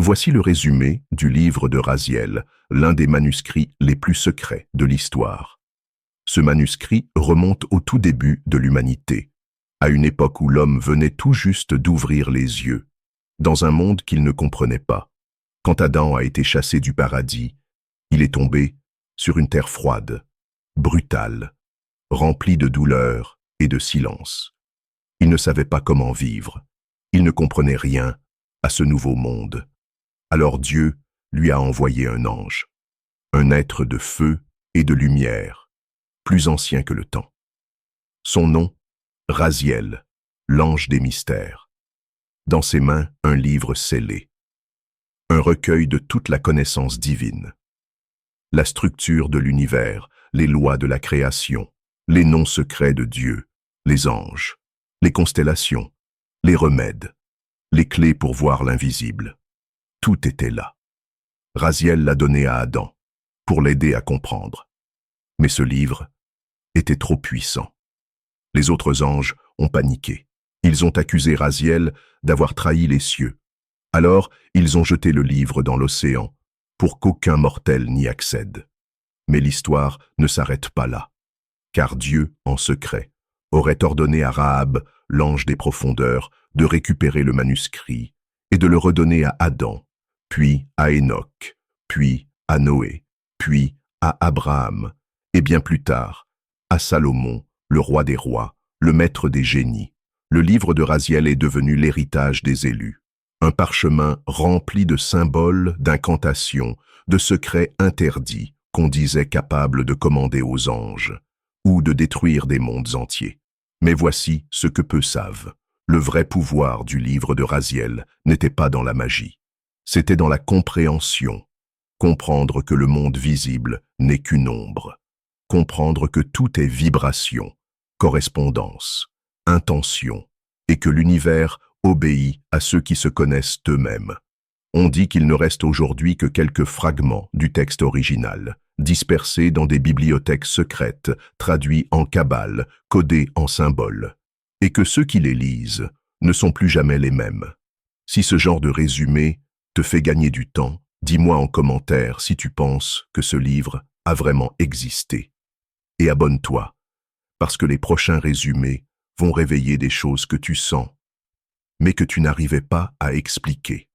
Voici le résumé du livre de Raziel, l'un des manuscrits les plus secrets de l'histoire. Ce manuscrit remonte au tout début de l'humanité, à une époque où l'homme venait tout juste d'ouvrir les yeux, dans un monde qu'il ne comprenait pas. Quand Adam a été chassé du paradis, il est tombé sur une terre froide, brutale, remplie de douleur et de silence. Il ne savait pas comment vivre. Il ne comprenait rien à ce nouveau monde. Alors Dieu lui a envoyé un ange, un être de feu et de lumière, plus ancien que le temps. Son nom, Raziel, l'ange des mystères. Dans ses mains, un livre scellé, un recueil de toute la connaissance divine. La structure de l'univers, les lois de la création, les noms secrets de Dieu, les anges, les constellations, les remèdes, les clés pour voir l'invisible. Tout était là. Raziel l'a donné à Adam, pour l'aider à comprendre. Mais ce livre était trop puissant. Les autres anges ont paniqué. Ils ont accusé Raziel d'avoir trahi les cieux. Alors, ils ont jeté le livre dans l'océan, pour qu'aucun mortel n'y accède. Mais l'histoire ne s'arrête pas là, car Dieu, en secret, aurait ordonné à Rahab, l'ange des profondeurs, de récupérer le manuscrit et de le redonner à Adam, puis à Enoch, puis à Noé, puis à Abraham, et bien plus tard, à Salomon, le roi des rois, le maître des génies. Le livre de Raziel est devenu l'héritage des élus, un parchemin rempli de symboles, d'incantations, de secrets interdits qu'on disait capables de commander aux anges, ou de détruire des mondes entiers. Mais voici ce que peu savent. Le vrai pouvoir du livre de Raziel n'était pas dans la magie. C'était dans la compréhension. Comprendre que le monde visible n'est qu'une ombre. Comprendre que tout est vibration, correspondance, intention, et que l'univers obéit à ceux qui se connaissent eux-mêmes. On dit qu'il ne reste aujourd'hui que quelques fragments du texte original, dispersés dans des bibliothèques secrètes, traduits en kabbale, codés en symboles, et que ceux qui les lisent ne sont plus jamais les mêmes. Si ce genre de résumé te fait gagner du temps, dis-moi en commentaire si tu penses que ce livre a vraiment existé. Et abonne-toi, parce que les prochains résumés vont réveiller des choses que tu sens, mais que tu n'arrivais pas à expliquer.